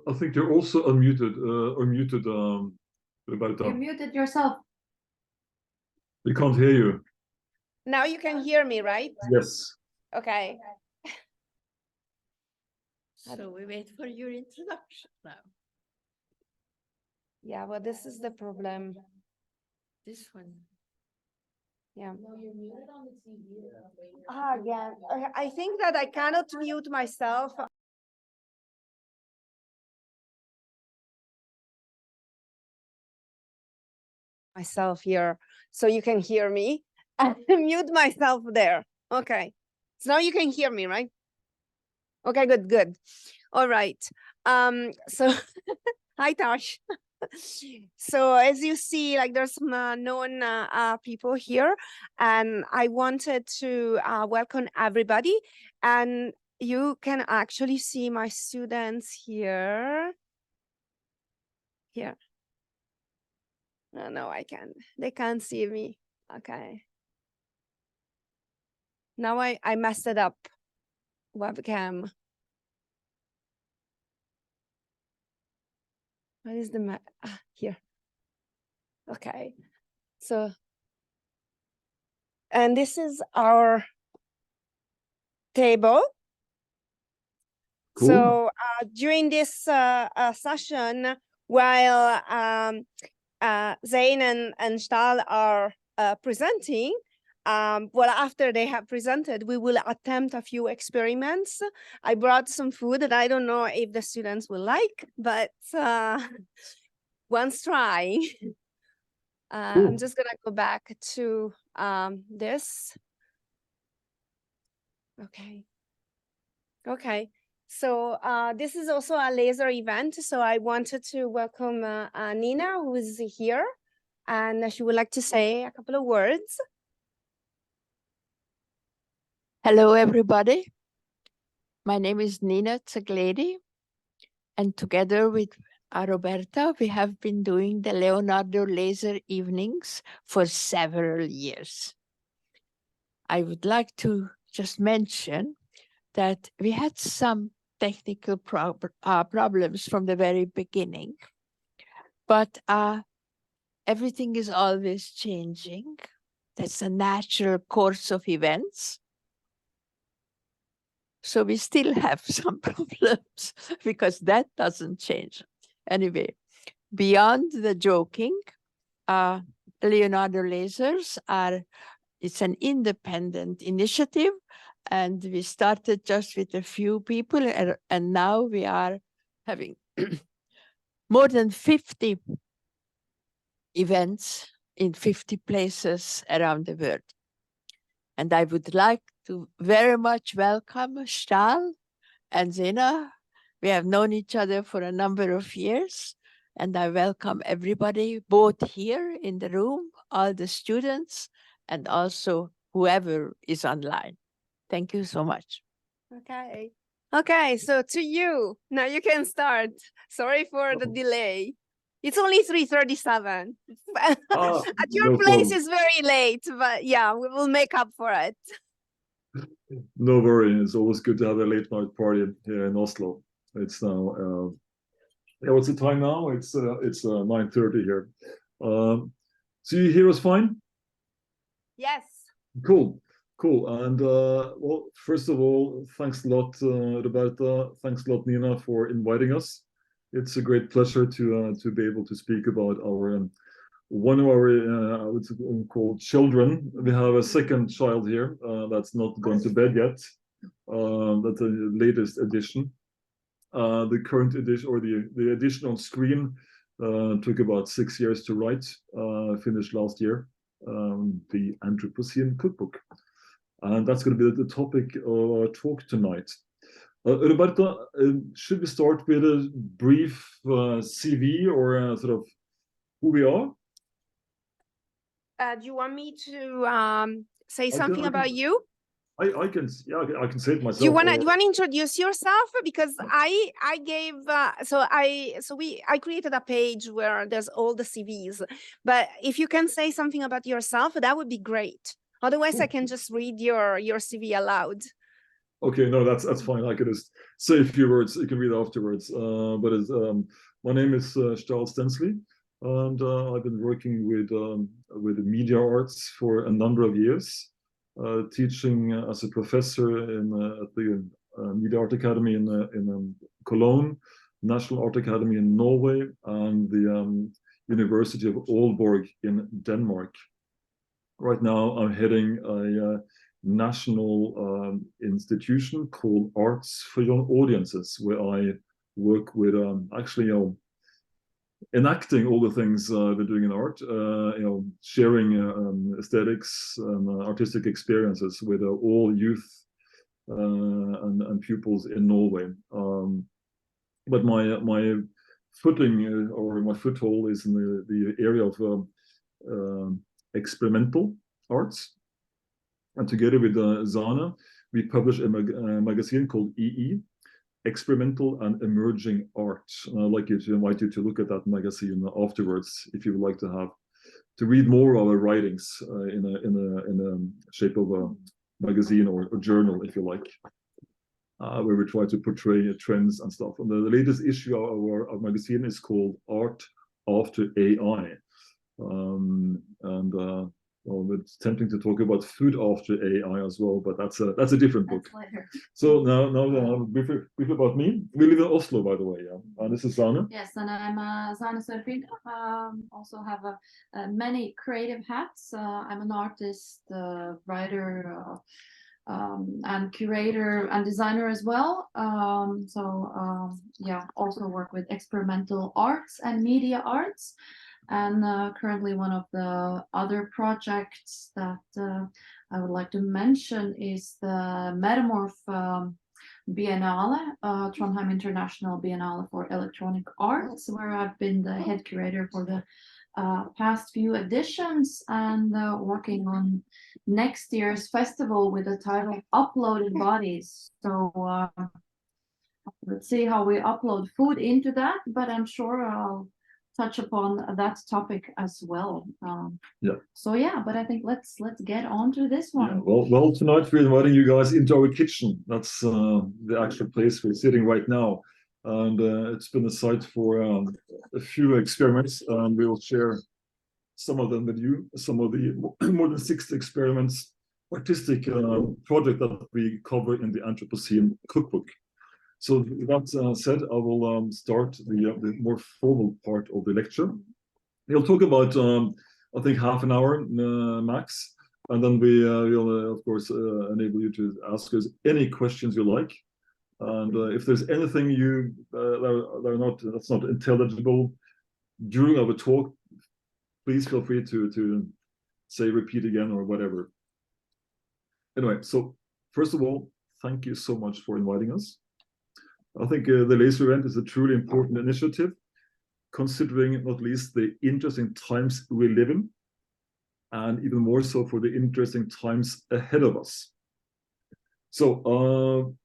I think you're also unmuted or muted, Roberta. You muted yourself. We can't hear you. Now you can hear me, right? Yes. Okay. So we wait for your introduction now. Yeah, well, this is the problem. This one. Yeah. No, you're muted on the TV. Again, I think that I cannot mute myself. Myself here, so you can hear me. And mute myself there. Okay. So now you can hear me, right? Okay, good, good. All right. So hi, Tosh. So as you see, like there's some known people here, and I wanted to welcome everybody. And you can actually see my students here. Here. No, I can't. They can't see me. Okay. Now I messed it up. Webcam. What is the here? Okay. So, and this is our table. Cool. So during this session, while Zane and Stahl are presenting, well, after they have presented, we will attempt a few experiments. I brought some food that I don't know if the students will like, but once trying. I'm just gonna go back to this. Okay. Okay. So this is also a laser event. So I wanted to welcome Nina, who is here, and she would like to say a couple of words. Hello, everybody. My name is Nina Zagledi, and together with Roberta, we have been doing the Leonardo Laser evenings for several years. I would like to just mention that we had some technical problems from the very beginning, but everything is always changing. That's a natural course of events. So we still have some problems because that doesn't change. Anyway, beyond the joking, Leonardo Lasers it's an independent initiative, and we started just with a few people, and now we are having more than 50 events in 50 places around the world. And I would like to very much welcome Stahl and Zena. We have known each other for a number of years, and I welcome everybody, both here in the room, all the students, and also whoever is online. Thank you so much. Okay. Okay, so to you, now you can start. Sorry for the delay. It's only 3:37. At your No place problem. is very late, but yeah, we will make up for it. No worry. It's always good to have a late night party here in Oslo. It's now, yeah, what's the time now? It's 9:30 here. So you hear us fine? Yes. Cool. Cool. And well, first of all, thanks a lot, Roberta. Thanks a lot, Nina, for inviting us. It's a great pleasure to be able to speak about our one of our I would call children. We have a second child here that's not gone to bed yet. That's the latest edition. The current edition, or the edition on screen, took about 6 years to write. Finished last year. The Anthropocene cookbook. And that's going to be the topic of our talk tonight. Roberta, should we start with a brief CV or sort of who we are? Do you want me to say something about you? I can say it myself. Do you want to introduce yourself? Because I gave I created a page where there's all the CVs, but if you can say something about yourself, that would be great. Otherwise, I can just read your CV aloud. Okay, no, that's fine. I can just say a few words. You can read afterwards. But my name is Charles Stensley, and I've been working with media arts for a number of years, teaching as a professor at the Media Art Academy in Cologne, National Art Academy in Norway, and the University of Aalborg in Denmark. Right now, I'm heading a national institution called Arts for Young Audiences, where I work with actually, enacting all the things we're doing in art, sharing aesthetics and artistic experiences with all youth and pupils in Norway. But my footing or my foothold is in the area of experimental arts. And together with Zane, we publish a magazine called EE, Experimental and Emerging Art. And I'd like to invite you to look at that magazine afterwards if you would like to read more of our writings in a shape of a magazine or journal, if you like, where we try to portray trends and stuff. And the latest issue of our magazine is called Art After AI. Well, it's tempting to talk about food after AI as well, but that's a different book. Later. So now briefly about me. We live in Oslo, by the way. Yeah. And this is Zane. Yes, and I'm Zane Cerpina. Also have many creative hats. I'm an artist, writer, and curator and designer as well. Yeah, also work with experimental arts and media arts. And currently one of the other projects that I would like to mention is the Metamorph Biennale, Trondheim International Biennale for Electronic Arts, where I've been the head curator for the past few editions, and working on next year's festival with the title Uploaded Bodies. So let's see how we upload food into that, but I'm sure I'll touch upon that topic as well. Yeah. So yeah, but I think let's get on to this one. Yeah. Well, tonight we're inviting you guys into our kitchen. That's the actual place we're sitting right now, and it's been a site for a few experiments, and we will share some of them with you. Some of the more than 60 experiments, artistic project that we cover in the Anthropocene cookbook. So that said, I will start the more formal part of the lecture. We'll talk about, I think, half an hour max, and then we'll, of course, enable you to ask us any questions you like. And if there's anything that's not intelligible during our talk, please feel free to say repeat again or whatever. Anyway, so first of all, thank you so much for inviting us. I think the laser event is a truly important initiative, considering not least the interesting times we live in, and even more so for the interesting times ahead of us. So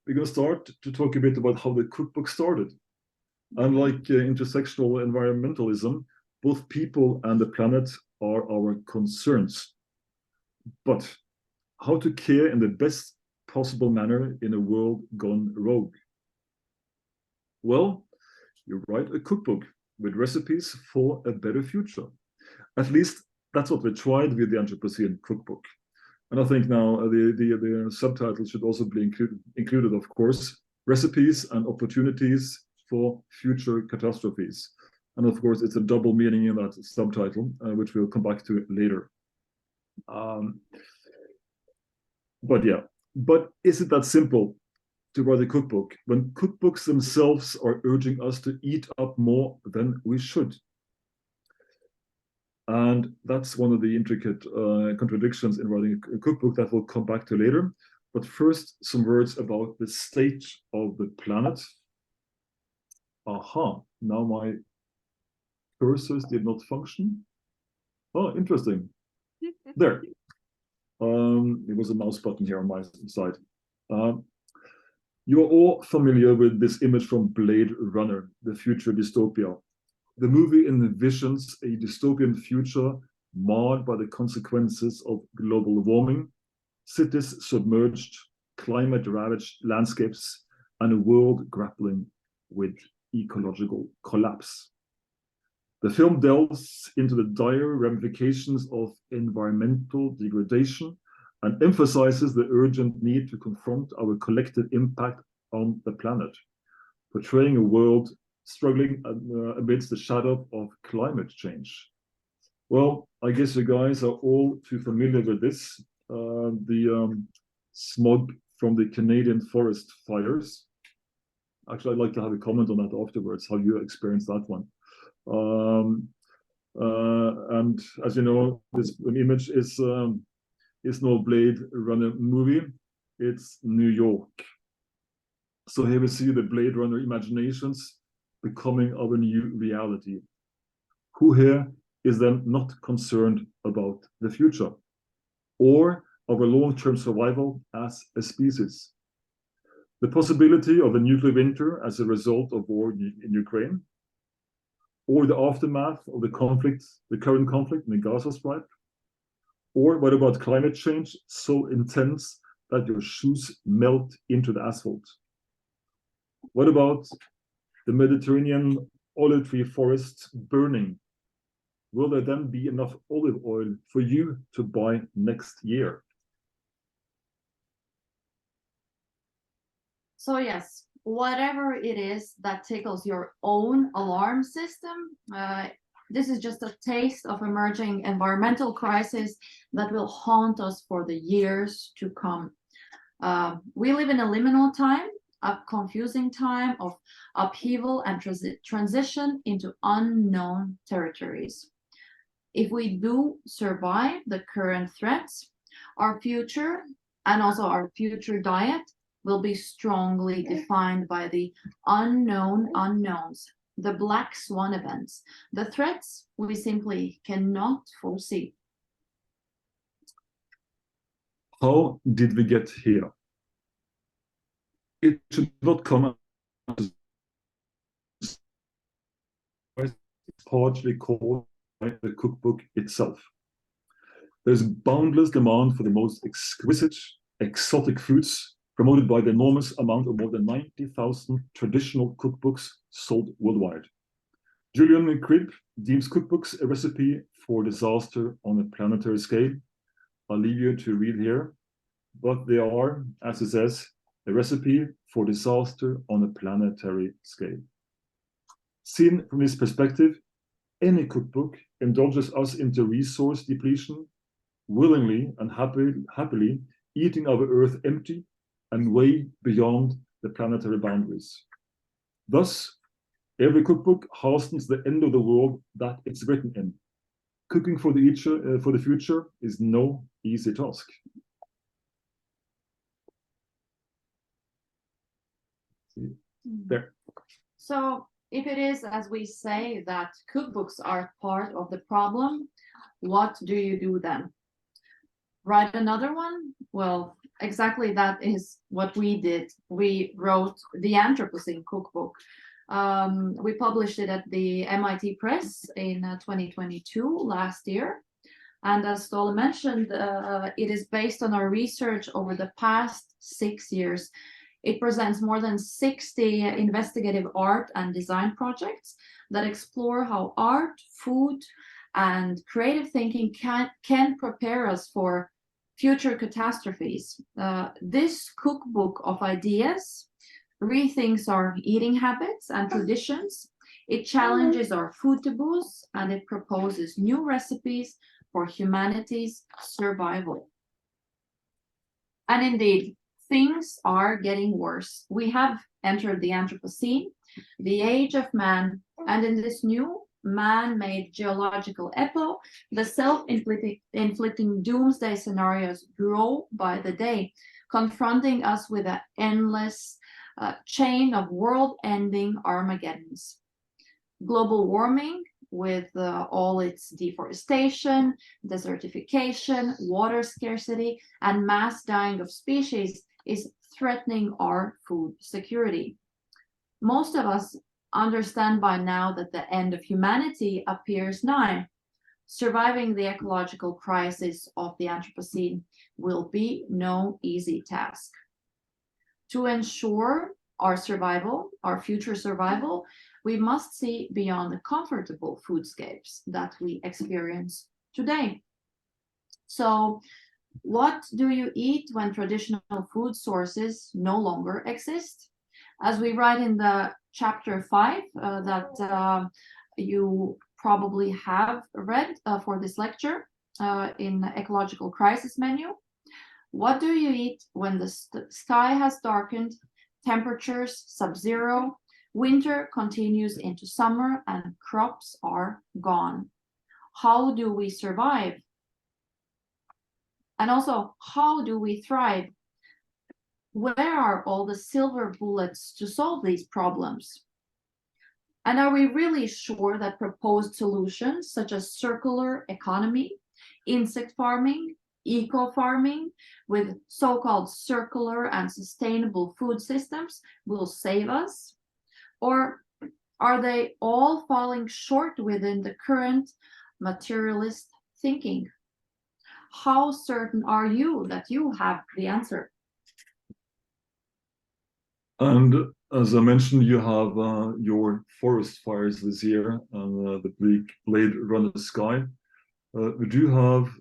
we're going to start to talk a bit about how the cookbook started. Unlike intersectional environmentalism, both people and the planet are our concerns. But how to care in the best possible manner in a world gone rogue? Well, you write a cookbook with recipes for a better future. At least that's what we tried with the Anthropocene cookbook. And I think now the subtitle should also be included, of course, recipes and opportunities for future catastrophes. And of course, it's a double meaning in that subtitle, which we'll come back to later. But is it that simple to write a cookbook when cookbooks themselves are urging us to eat up more than we should? And that's one of the intricate contradictions in writing a cookbook that we'll come back to later. But first, some words about the state of the planet. Aha, now my cursors did not function. Oh, interesting. There. There was a mouse button here on my side. You are all familiar with this image from Blade Runner, the future dystopia. The movie envisions a dystopian future marred by the consequences of global warming, cities submerged, climate-ravaged landscapes and a world grappling with ecological collapse. The film delves into the dire ramifications of environmental degradation and emphasizes the urgent need to confront our collective impact on the planet, portraying a world struggling amidst the shadow of climate change. Well, I guess you guys are all too familiar with this, the smog from the Canadian forest fires. Actually, I'd like to have a comment on that afterwards, how you experienced that one. And as you know, this image is no Blade Runner movie, it's New York. So here we see the Blade Runner imaginations becoming our new reality. Who here is then not concerned about the future or our long-term survival as a species? The possibility of a nuclear winter as a result of war in Ukraine, or the aftermath of the conflict, the current conflict in the Gaza Strip? Or what about climate change so intense that your shoes melt into the asphalt? What about the Mediterranean olive tree forests burning? Will there then be enough olive oil for you to buy next year? So yes, whatever it is that tickles your own alarm system, this is just a taste of emerging environmental crisis that will haunt us for the years to come. We live in a liminal time, a confusing time of upheaval and transition into unknown territories. If we do survive the current threats, our future and also our future diet will be strongly defined by the unknown unknowns, the black swan events, the threats we simply cannot foresee. How did we get here? It should not come as partly caused by the cookbook itself. There's boundless demand for the most exquisite, exotic foods, promoted by the enormous amount of more than 90,000 traditional cookbooks sold worldwide. Julian Cribb deems cookbooks a recipe for disaster on a planetary scale. I'll leave you to read here, but they are, as it says, a recipe for disaster on a planetary scale. Seen from this perspective, any cookbook indulges us into resource depletion, willingly and happily eating our Earth empty and way beyond the planetary boundaries. Thus, every cookbook hastens the end of the world that it's written in. Cooking for the future is no easy task. There. So if it is, as we say, that cookbooks are part of the problem, what do you do then? Write another one? Well, exactly that is what we did. We wrote the Anthropocene cookbook. We published it at the MIT Press in 2022, last year. And as Ståle mentioned, it is based on our research over the past 6 years. It presents more than 60 investigative art and design projects that explore how art, food, and creative thinking can prepare us for future catastrophes. This cookbook of ideas rethinks our eating habits and traditions. It challenges our food taboos, and it proposes new recipes for humanity's survival. And indeed, things are getting worse. We have entered the Anthropocene, the age of man, and in this new man-made geological epoch, the self-inflicting doomsday scenarios grow by the day, confronting us with an endless chain of world-ending Armageddons. Global warming, with all its deforestation, desertification, water scarcity, and mass dying of species, is threatening our food security. Most of us understand by now that the end of humanity appears nigh. Surviving the ecological crisis of the Anthropocene will be no easy task. To ensure our survival, our future survival, we must see beyond the comfortable foodscapes that we experience today. So, what do you eat when traditional food sources no longer exist? As we write in the chapter 5 that you probably have read for this lecture in the ecological crisis menu, what do you eat when the sky has darkened, temperatures sub-zero, winter continues into summer, and crops are gone? How do we survive? And also, how do we thrive? Where are all the silver bullets to solve these problems? And are we really sure that proposed solutions such as circular economy, insect farming, eco-farming with so-called circular and sustainable food systems will save us? Or are they all falling short within the current materialist thinking? How certain are you that you have the answer? And as I mentioned, you have your forest fires this year and the bleak Blade Runner sky. We do have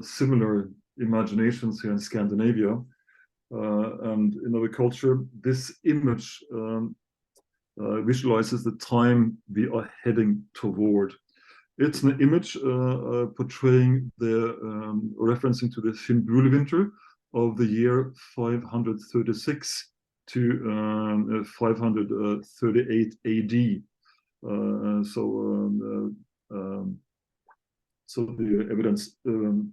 similar imaginations here in Scandinavia. And in our culture, this image visualizes the time we are heading toward. It's an image portraying referencing to the Fimbulwinter of the year 536 to 538 AD. So the evidence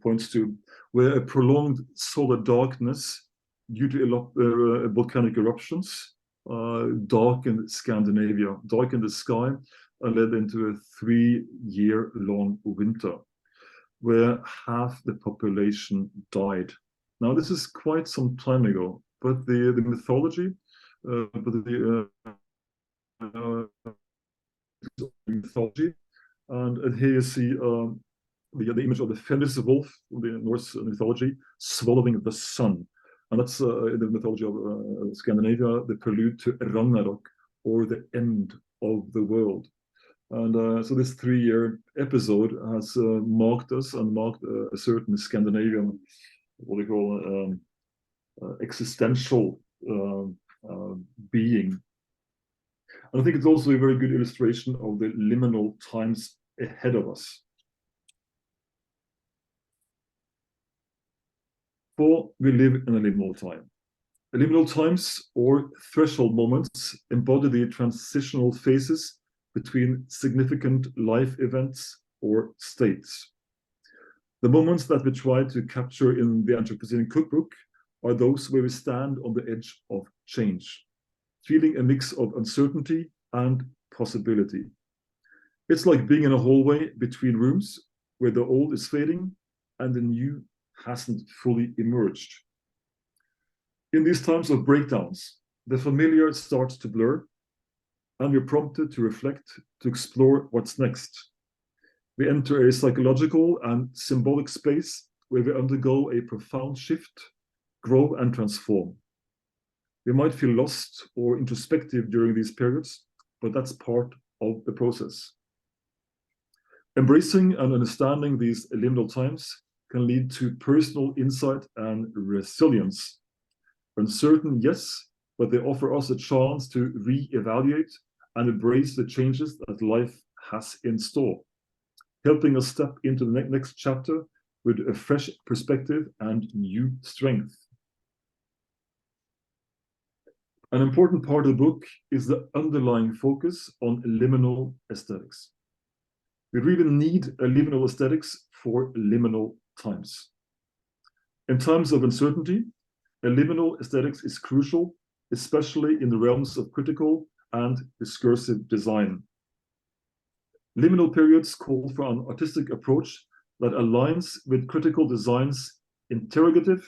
points to where a prolonged solar darkness due to volcanic eruptions darkened Scandinavia, darkened the sky, and led into a 3-year-long winter, where half the population died. Now, this is quite some time ago, but the mythology, mythology, and here you see the image of the Fenris wolf in the Norse mythology swallowing the sun. And that's in the mythology of Scandinavia, the prelude to Ragnarok, or the end of the world. And so this 3-year episode has marked us and marked a certain Scandinavian, what we call existential being. And I think it's also a very good illustration of the liminal times ahead of us. For we live in a liminal time. The liminal times, or threshold moments, embody the transitional phases between significant life events or states. The moments that we try to capture in the Anthropocene cookbook are those where we stand on the edge of change, feeling a mix of uncertainty and possibility. It's like being in a hallway between rooms where the old is fading and the new hasn't fully emerged. In these times of breakdowns, the familiar starts to blur, and we're prompted to reflect, to explore what's next. We enter a psychological and symbolic space where we undergo a profound shift, grow and transform. We might feel lost or introspective during these periods, but that's part of the process. Embracing and understanding these liminal times can lead to personal insight and resilience. Uncertain, yes, but they offer us a chance to re-evaluate and embrace the changes that life has in store, helping us step into the next chapter with a fresh perspective and new strength. An important part of the book is the underlying focus on liminal aesthetics. We really need a liminal aesthetics for liminal times. In times of uncertainty, a liminal aesthetics is crucial, especially in the realms of critical and discursive design. Liminal periods call for an artistic approach that aligns with critical design's interrogative,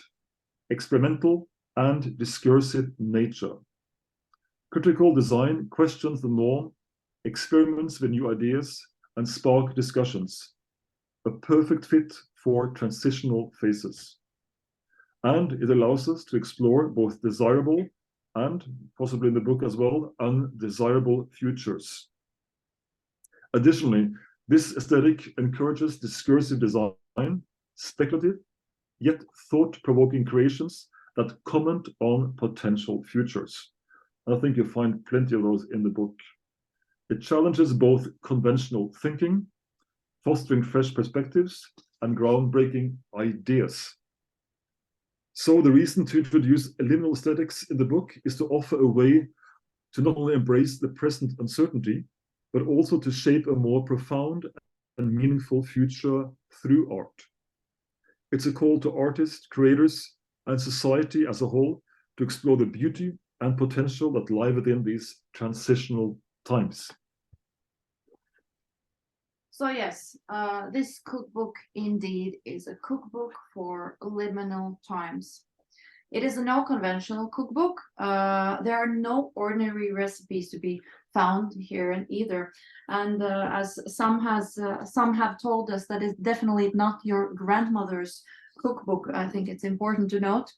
experimental, and discursive nature. Critical design questions the norm, experiments with new ideas, and spark discussions. A perfect fit for transitional phases. And it allows us to explore both desirable and, possibly in the book as well, undesirable futures. Additionally, this aesthetic encourages discursive design, speculative, yet thought-provoking creations that comment on potential futures. And I think you'll find plenty of those in the book. It challenges both conventional thinking, fostering fresh perspectives, and groundbreaking ideas. So the reason to introduce liminal aesthetics in the book is to offer a way to not only embrace the present uncertainty, but also to shape a more profound and meaningful future through art. It's a call to artists, creators, and society as a whole to explore the beauty and potential that lie within these transitional times. So yes, this cookbook indeed is a cookbook for liminal times. It is a no-conventional cookbook. There are no ordinary recipes to be found here in either. And as some have told us, that is definitely not your grandmother's cookbook. I think it's important to note,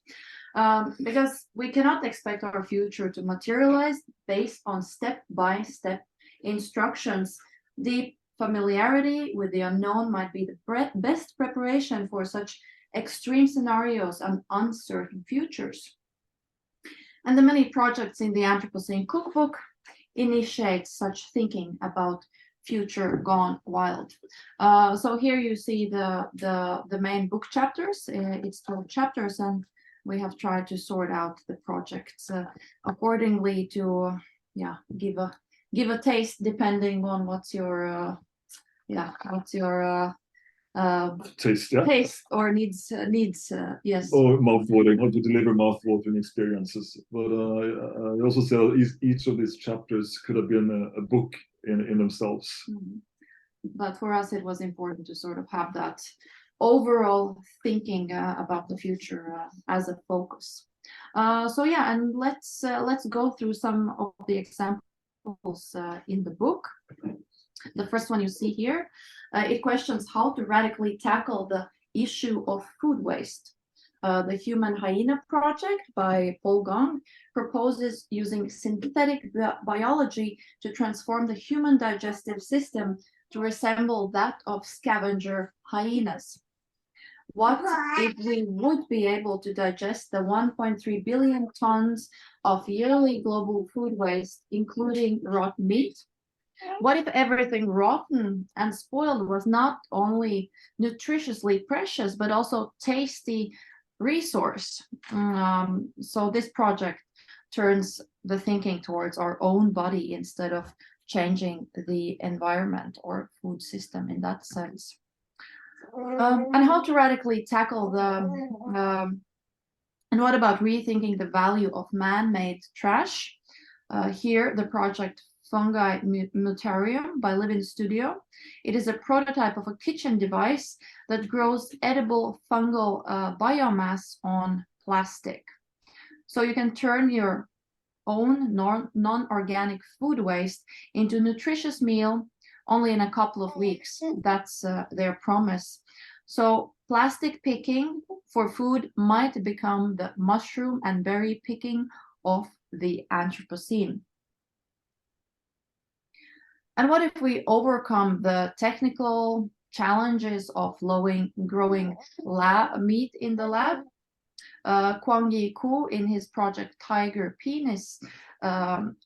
because we cannot expect our future to materialize based on step-by-step instructions. Deep familiarity with the unknown might be the best preparation for such extreme scenarios and uncertain futures. And the many projects in the Anthropocene cookbook initiate such thinking about future gone wild. So here you see the main book chapters. It's 12 chapters, and we have tried to sort out the projects accordingly to give a taste depending on what's your Taste, yeah. Taste or needs, yes. Or mouth-watering, how to deliver mouth-watering experiences. But I also say each of these chapters could have been a book in themselves. Mm-hmm. But for us, it was important to sort of have that overall thinking about the future as a focus. So yeah, and let's go through some of the examples in the book. The first one you see here, it questions how to radically tackle the issue of food waste. The Human Hyena Project by Paul Gong proposes using synthetic biology to transform the human digestive system to resemble that of scavenger hyenas. What if we would be able to digest the 1.3 billion tons of yearly global food waste, including rotten meat? What if everything rotten and spoiled was not only nutritiously precious, but also tasty resource? So this project turns the thinking towards our own body instead of changing the environment or food system in that sense. And how to radically tackle the, and what about rethinking the value of man-made trash? Here, the project Fungi Mutarium by Living Studio. It is a prototype of a kitchen device that grows edible fungal biomass on plastic. So you can turn your own non-organic food waste into a nutritious meal only in a couple of weeks. That's their promise. So plastic picking for food might become the mushroom and berry picking of the Anthropocene. And what if we overcome the technical challenges of growing meat in the lab? Kwang-Yi Koo, in his project Tiger Penis,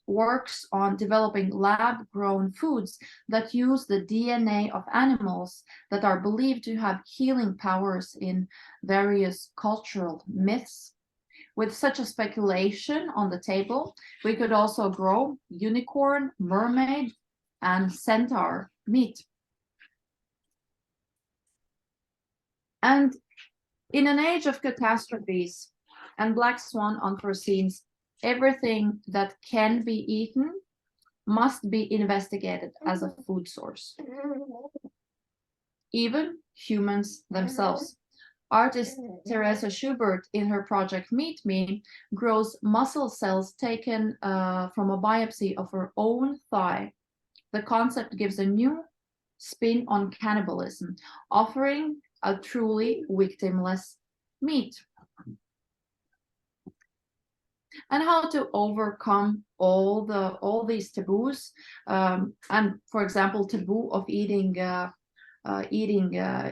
works on developing lab-grown foods that use the DNA of animals that are believed to have healing powers in various cultural myths. With such a speculation on the table, we could also grow unicorn, mermaid, and centaur meat. And in an age of catastrophes and black swan unforeseens, everything that can be eaten must be investigated as a food source. Even humans themselves. Artist Teresa Schubert, in her project Meet Me, grows muscle cells taken from a biopsy of her own thigh. The concept gives a new spin on cannibalism, offering a truly victimless meat. and how to overcome all these taboos, and for example, taboo of eating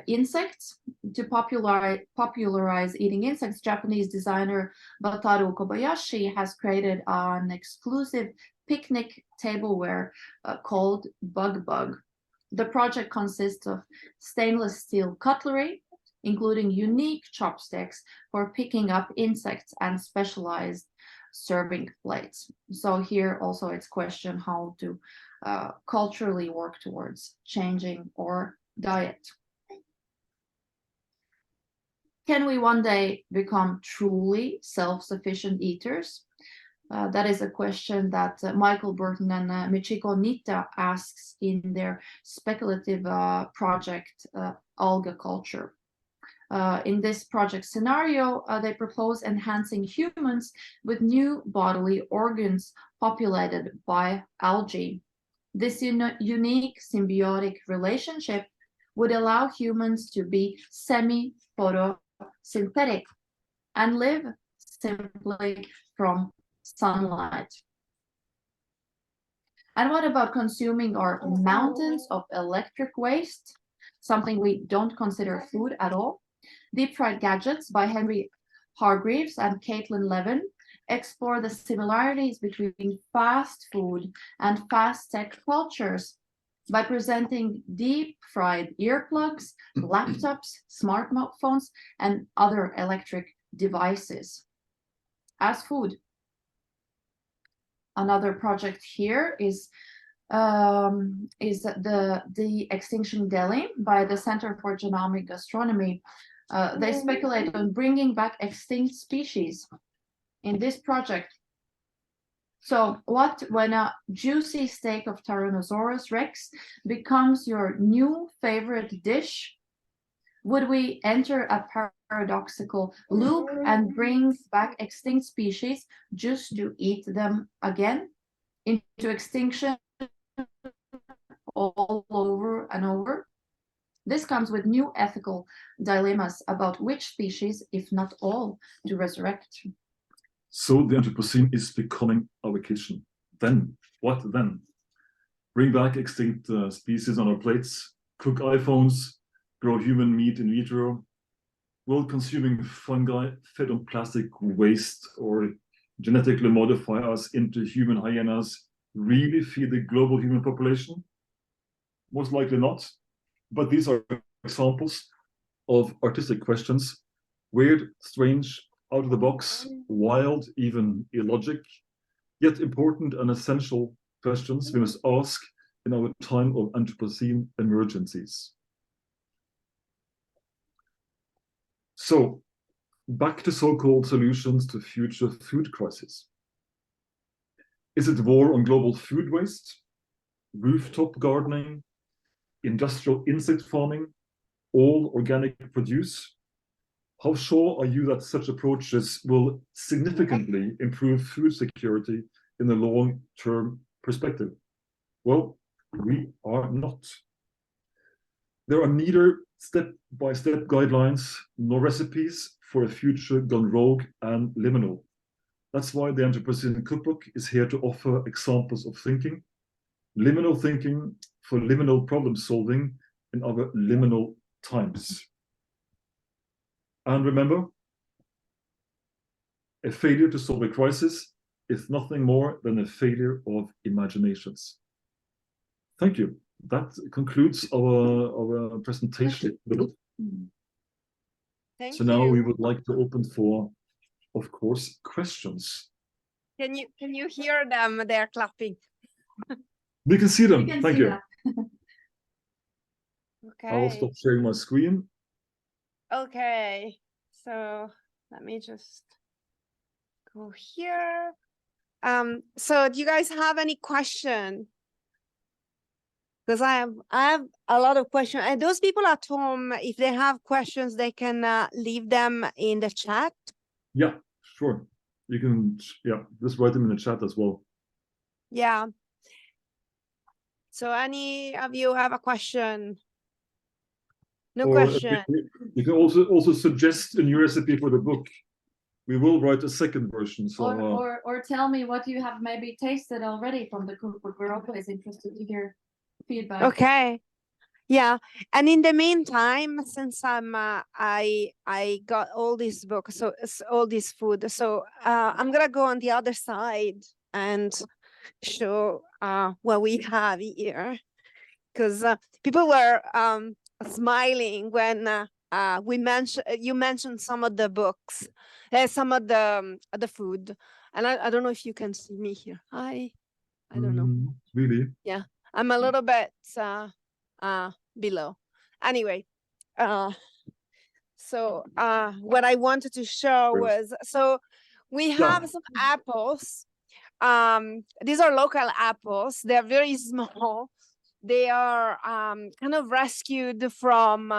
insects. To popularize eating insects, Japanese designer Wataru Kobayashi has created an exclusive picnic tableware called Bug Bug. The project consists of stainless steel cutlery, including unique chopsticks for picking up insects and specialized serving plates. So here also it's question how to culturally work towards changing our diet. Can we one day become truly self-sufficient eaters? That is a question that Michael Burton and Michiko Nitta asks in their speculative project, Alga Culture. In this project scenario, they propose enhancing humans with new bodily organs populated by algae. This unique symbiotic relationship would allow humans to be semi-photosynthetic and live simply from sunlight. And what about consuming our mountains of electric waste, something we don't consider food at all? Deep Fried Gadgets by Henry Hargreaves and Caitlin Levin explore the similarities between fast food and fast tech cultures by presenting deep fried earplugs, laptops, smartphones, and other electric devices as food. Another project here is the Extinction Deli by the Center for Genomic Gastronomy. They speculate on bringing back extinct species in this project. So what when a juicy steak of Tyrannosaurus Rex becomes your new favorite dish? Would we enter a paradoxical loop and bring back extinct species just to eat them again into extinction all over and over? This comes with new ethical dilemmas about which species, if not all, to resurrect. So the Anthropocene is becoming our vacation. Then, what then? Bring back extinct species on our plates, cook iPhones, grow human meat in vitro, will consuming fungi fed on plastic waste or genetically modify us into human hyenas really feed the global human population? Most likely not. But these are examples of artistic questions, weird, strange, out of the box, wild, even illogic, yet important and essential questions we must ask in our time of Anthropocene emergencies. So, back to so-called solutions to future food crisis. Is it war on global food waste, rooftop gardening, industrial insect farming, all organic produce? How sure are you that such approaches will significantly improve food security in the long-term perspective? Well, we are not. There are neither step-by-step guidelines nor recipes for a future gone rogue and liminal. That's why the Anthropocene cookbook is here to offer examples of thinking, liminal thinking for liminal problem solving in our liminal times. And remember, a failure to solve a crisis is nothing more than a failure of imaginations. Thank you. That concludes our presentation. Thank So now you. we would like to open for, of course, questions. Can you hear them? They're clapping. We can see them. We can Thank see you. that. I will Okay. stop sharing my screen. Okay. So let me just go here. So do you guys have any question? Because I have a lot of questions, and those people at home, if they have questions, they can leave them in the chat. Yeah, sure. You can, just write them in the chat as well. Yeah. So any of you have a question? No Or question. you can also suggest a new recipe for the book. we will write a second version. So or tell me what you have maybe tasted already from the cookbook. We're always interested to hear feedback. Okay. Yeah, and in the meantime, since I got all these books, so all this food, so I'm gonna go on the other side and show what we have here, because people were smiling when you mentioned some of the books, some of the food, and I don't know if you can see me here. I don't know. Really? Yeah, I'm a little bit below. Anyway, so what I wanted to show was, so we have some apples. These are local apples. They're very small. They are kind of rescued from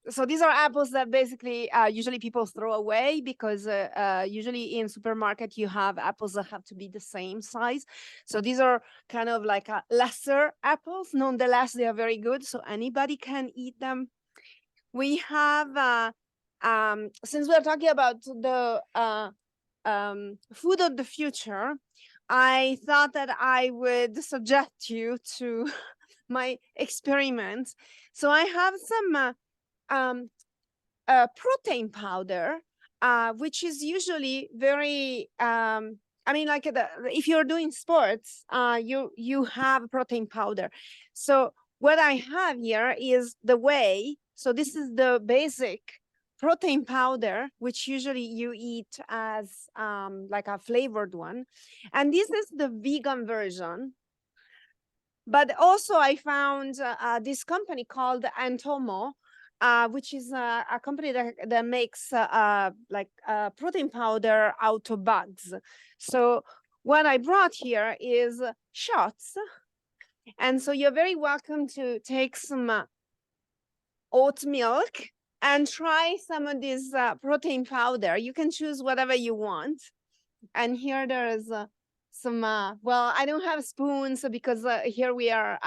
so these are apples that basically usually people throw away, because usually in supermarket you have apples that have to be the same size. So these are kind of like lesser apples. Nonetheless, they are very good, so anybody can eat them. We have since we're talking about the food of the future, I thought that I would subject you to my experiments. So I have some protein powder, which is usually very I mean, like if you're doing sports, you have protein powder. So what I have here is the whey. So this is the basic protein powder, which usually you eat as like a flavored one, and this is the vegan version. But also I found this company called Antomo, which is a company that makes like protein powder out of bugs. So what I brought here is shots. And so you're very welcome to take some oat milk and try some of this protein powder. You can choose whatever you want. And here there is some, well, I don't have spoons because here we are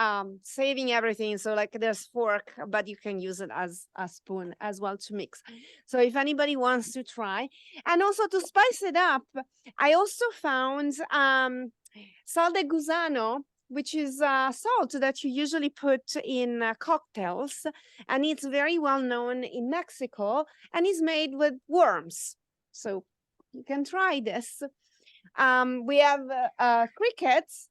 saving everything. So like there's fork, but you can use it as a spoon as well to mix. So if anybody wants to try, and also to spice it up, I also found sal de gusano, which is salt that you usually put in cocktails. And it's very well known in Mexico, and is made with worms. So you can try this. We have crickets.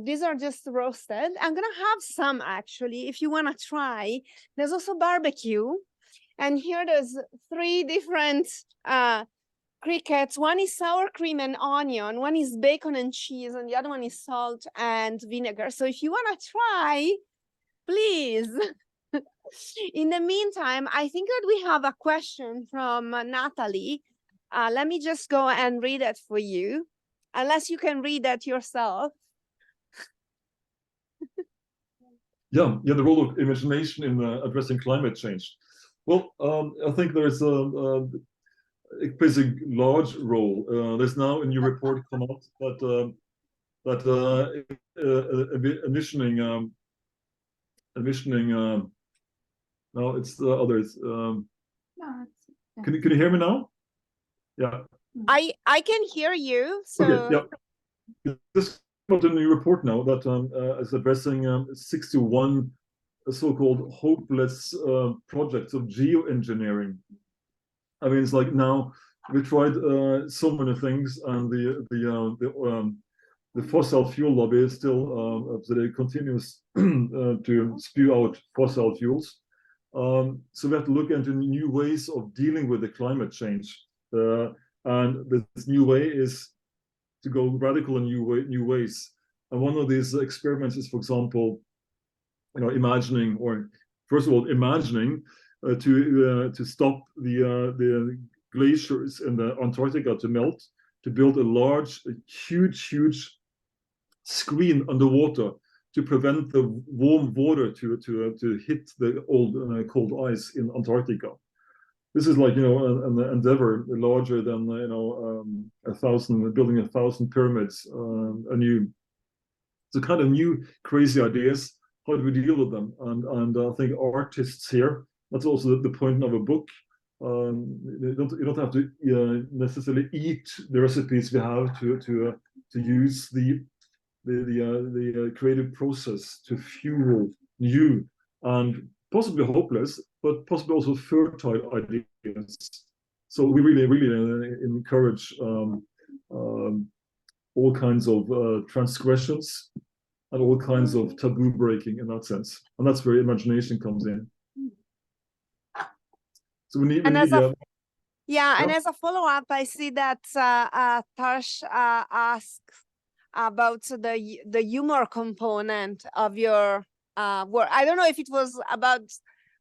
These are just roasted. I'm gonna have some actually, if you wanna try. There's also barbecue. And here there's 3 different crickets. One is sour cream and onion, one is bacon and cheese, and the other one is salt and vinegar. So if you wanna try, please. In the meantime, I think that we have a question from Natalie. Let me just go and read it for you, unless you can read that yourself. Yeah, the role of imagination in addressing climate change. Well, I think there's it plays a large role. There's now a new report come out that no, it's the others. No, Can you hear me now? Yeah. I can hear you. So okay, yeah. This got a new report now that is addressing 61 so-called hopeless projects of geoengineering. I mean, it's like now we tried so many things, and the fossil fuel lobby is still continues to spew out fossil fuels. So we have to look into new ways of dealing with the climate change, and this new way is to go radical in new ways. And one of these experiments is, for example, imagining, or first of all, imagining to stop the glaciers in the Antarctica to melt, to build a huge screen underwater to prevent the warm water to hit the old cold ice in Antarctica. This is like an endeavor larger than building 1,000 pyramids. It's a kind of new crazy ideas. How do we deal with them? And I think artists here. That's also the point of a book. you don't have to necessarily eat the recipes we have to use the creative process to fuel new and possibly hopeless, but possibly also fertile ideas. So we really encourage all kinds of transgressions and all kinds of taboo breaking in that sense, and that's where imagination comes in. So we need, and as a follow-up, I see that Tosh asks about the humor component of your work. I don't know if it was about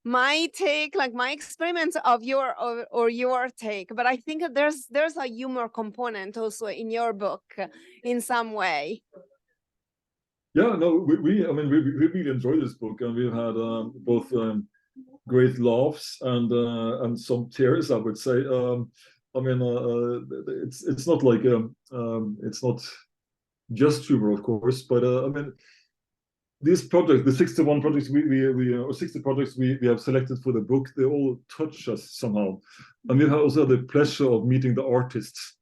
my take, like my experiments of your or your take, but I think there's a humor component also in your book in some way. Yeah, no, we really enjoyed this book, and we've had both great laughs and some tears, I would say. It's not like it's not just humor, of course, but these projects, the 61 projects or 60 projects we have selected for the book, they all touch us somehow, and we've also had the pleasure of meeting the artists.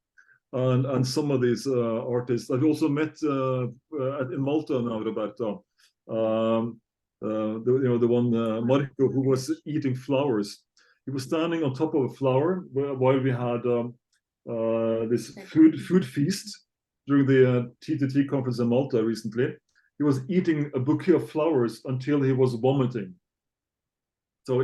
And some of these artists I've also met in Malta now, Roberta. The one Marco, who was eating flowers. He was standing on top of a flower while we had this food feast during the TTT conference in Malta recently. He was eating a bouquet of flowers until he was vomiting. So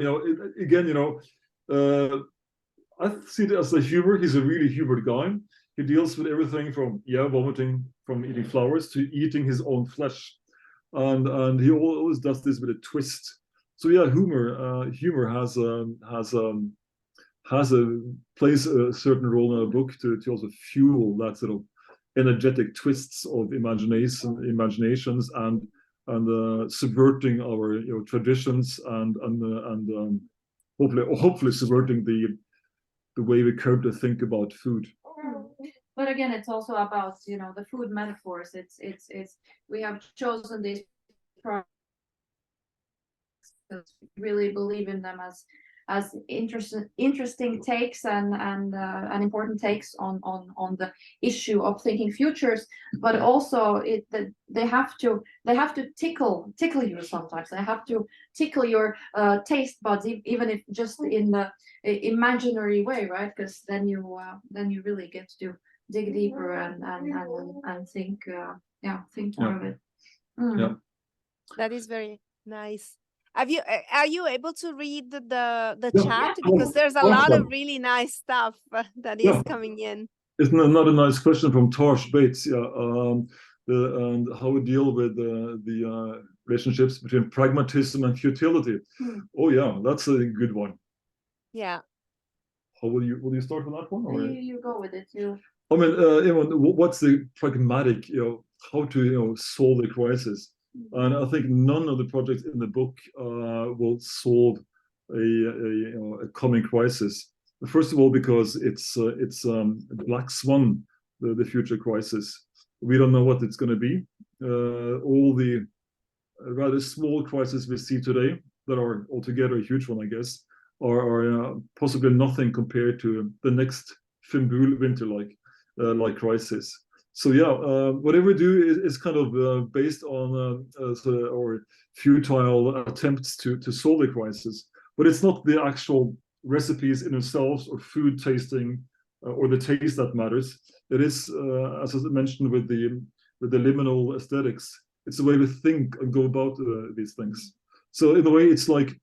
I see it as a humor. He's a really humor guy. He deals with everything from vomiting, from eating flowers to eating his own flesh, and he always does this with a twist. So yeah, humor plays a certain role in a book to also fuel that sort of energetic twists of imaginations and subverting our traditions and hopefully subverting the way we currently think about food. But again, it's also about the food metaphors. It's we have chosen these projects because we really believe in them as interesting takes and important takes on the issue of thinking futures, but also they have to tickle you sometimes. They have to tickle your taste buds, even if just in the imaginary way, right? Because then you really get to dig deeper and think more of it. Yeah, that is very nice. Are you able to read the chat, because there's a lot of really nice stuff that is coming in? Isn't another nice question from Tosh Bates? And how we deal with the relationships between pragmatism and futility. Oh yeah, that's a good one. Yeah. How will you start with that one? Or? You go with it. I mean, what's the pragmatic, how to solve the crisis? And I think none of the projects in the book will solve a coming crisis. First of all, because it's black swan, the future crisis. We don't know what it's going to be. All the rather small crises we see today, that are altogether a huge one, I guess, are possibly nothing compared to the next Fimbul winter-like crisis. So yeah, whatever we do is kind of based on or futile attempts to solve the crisis, but it's not the actual recipes in themselves or food tasting or the taste that matters. It is, as I mentioned, with the liminal aesthetics, it's the way we think and go about these things. So in a way, it's like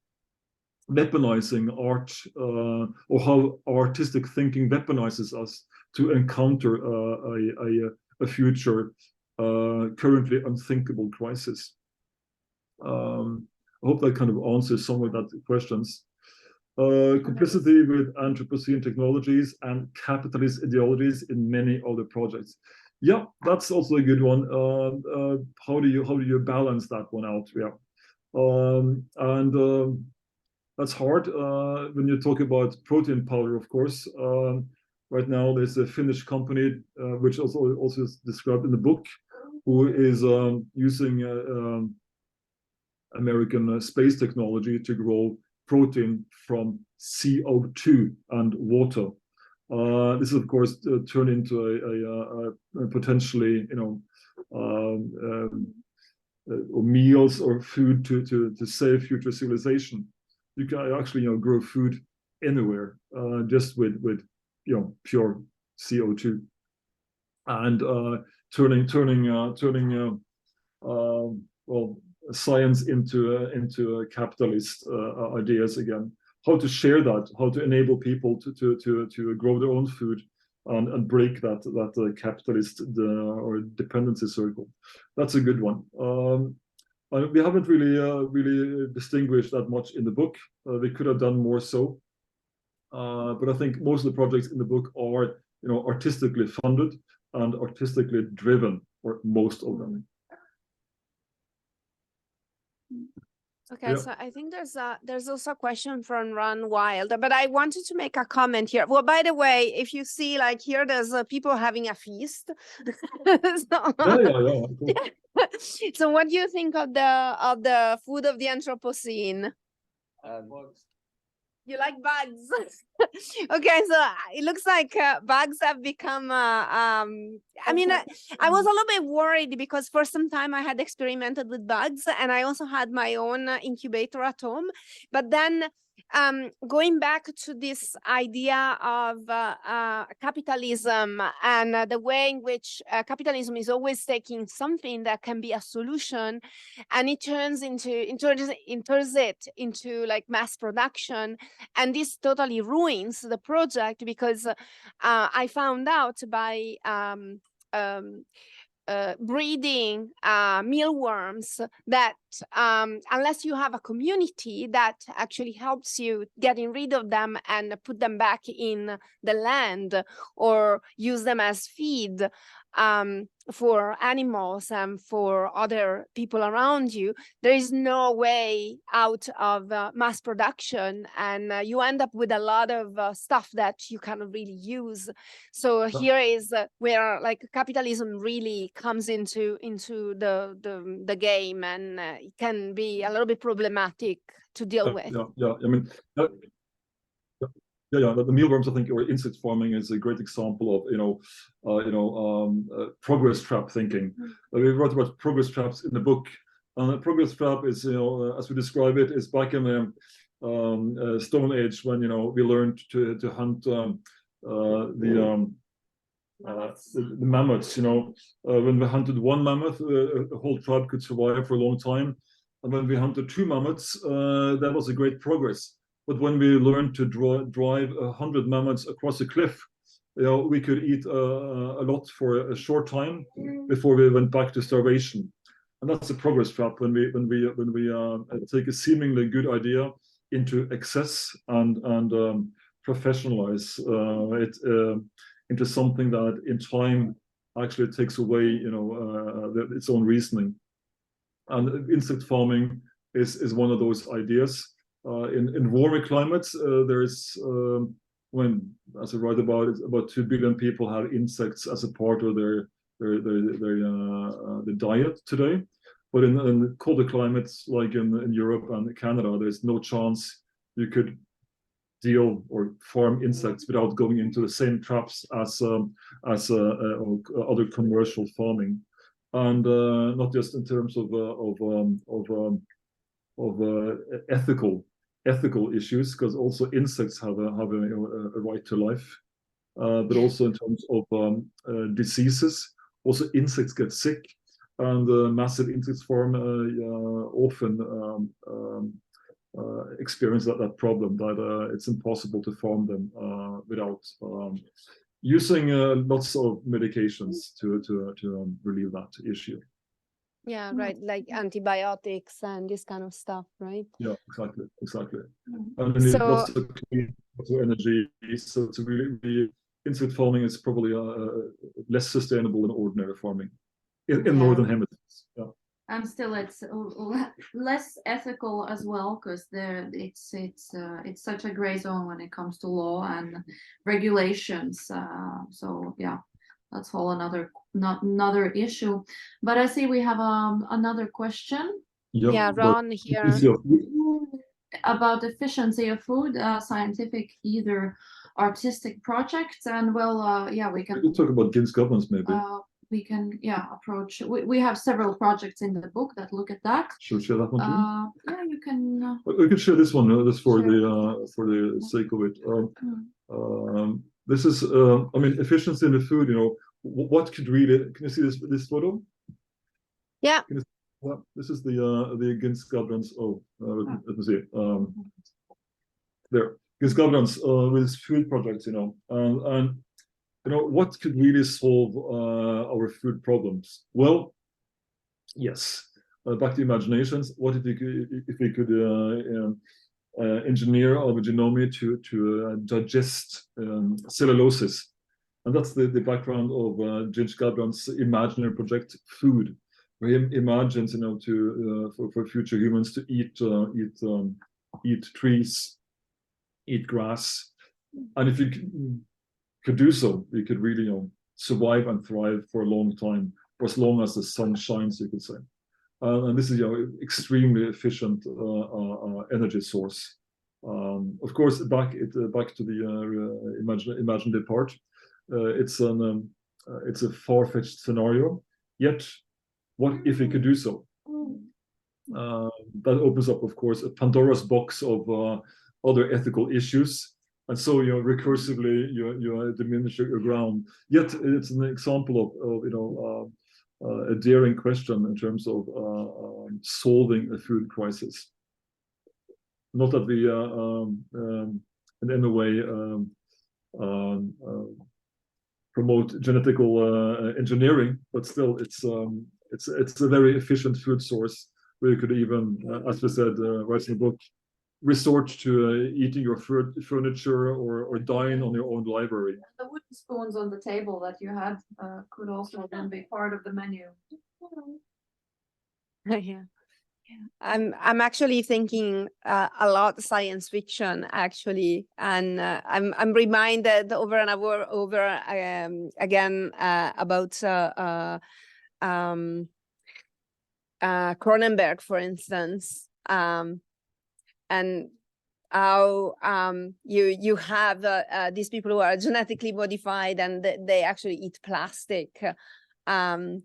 weaponizing art, or how artistic thinking weaponizes us to encounter a future currently unthinkable crisis. I hope that kind of answers some of that questions. Complicity with Anthropocene technologies and capitalist ideologies in many other projects. Yeah, that's also a good one. How do you balance that one out? Yeah, that's hard when you talk about protein powder, of course. Right now, there's a Finnish company, which also is described in the book, who is using American space technology to grow protein from CO2 and water. This is, of course, turned into a potentially, or meals or food to save future civilization. You can actually, grow food anywhere, just with pure CO2, and turning well, science into capitalist ideas again. How to share that, how to enable people to grow their own food and break that capitalist or dependency circle. That's a good one. We haven't really distinguished that much in the book. We could have done more so, but I think most of the projects in the book are artistically funded and artistically driven, or most of them. Okay, so I think there's also a question from Ron Wild, but I wanted to make a comment here. Well, by the way, if you see, like here, there's people having a feast. Cool. So what do you think of the food of the Anthropocene? You like bugs? Okay, so it looks like bugs have become I mean, I was a little bit worried because for some time I had experimented with bugs, and I also had my own incubator at home. But then going back to this idea of capitalism and the way in which capitalism is always taking something that can be a solution, and it enters it into like mass production, and this totally ruins the project, because I found out by breeding mealworms that unless you have a community that actually helps you getting rid of them and put them back in the land or use them as feed for animals and for other people around you, there is no way out of mass production, and you end up with a lot of stuff that you cannot really use. So here is where like capitalism really comes into the game, and it can be a little bit problematic to deal with. Yeah. I mean, the mealworms, I think, or insect farming is a great example of progress trap thinking. We wrote about progress traps in the book. A progress trap is, as we describe it, is back in the Stone Age when we learned to hunt the mammoths. When we hunted one mammoth, a whole tribe could survive for a long time, and when we hunted two mammoths, that was a great progress. But when we learned to drive 100 mammoths across a cliff, we could eat a lot for a short time before we went back to starvation. And that's a progress trap when we take a seemingly good idea into excess and professionalize it into something that in time actually takes away its own reasoning. And insect farming is one of those ideas. In warmer climates, there is as I write about it, about 2 billion people have insects as a part of their diet today. But in colder climates, like in Europe and Canada, there's no chance you could deal or farm insects without going into the same traps as other commercial farming, and not just in terms of ethical issues, because also insects have a right to life, but also in terms of diseases. Also, insects get sick, and massive insect farm often experience that problem, that it's impossible to farm them without using lots of medications to relieve that issue. Yeah, right, like antibiotics and this kind of stuff, right? Yeah, exactly. And we need lots of clean energy. So to really, insect farming is probably less sustainable than ordinary farming in northern hemispheres. Yeah. And still, it's less ethical as well, because it's such a gray zone when it comes to law and regulations. So yeah, that's all another issue. But I see we have another question. Yeah, Ron here. about efficiency of food, scientific, either artistic projects, and well, yeah, we We can could talk about Gin's governance maybe. we can, yeah, approach. We have several projects in the book that look at that. Should we share that one too? Yeah, you can. We could share this one. That's for Sure. for the sake of it. Mm. This is, I mean, efficiency in the food. You know, what could really? Can you see this photo? Yeah. Well, this is the Gin's governance. Oh, let me see. There, Gin's governance with food projects. You know, and you know, what could really solve our food problems? Well, yes, back to imaginations. What if we could engineer our genome to digest celluloses? And that's the background of Gin's Gabran's imaginary project, Food, where he imagines, you know, for future humans to eat trees, eat grass, and if you could do so, we could really, you know, survive and thrive for a long time, for as long as the sun shines, you could say. And this is, you know, extremely efficient energy source. Of course, back to the imaginative part. It's a far-fetched scenario. Yet, what if we could do so? That opens up, of course, a Pandora's box of other ethical issues. And so, you know, recursively, you diminish your ground. Yet, it's an example of you know, a daring question in terms of solving a food crisis. Not that we, in any way, promote genetical engineering, but still, it's a very efficient food source where you could even, as we said, right in the book, resort to eating your furniture or dine on your own library. The wooden spoons on the table that you had could also then be part of the menu. Yeah. I'm actually thinking a lot science fiction actually, and I'm reminded over and over again about Cronenberg, for instance. And how you have these people who are genetically modified and they actually eat plastic. And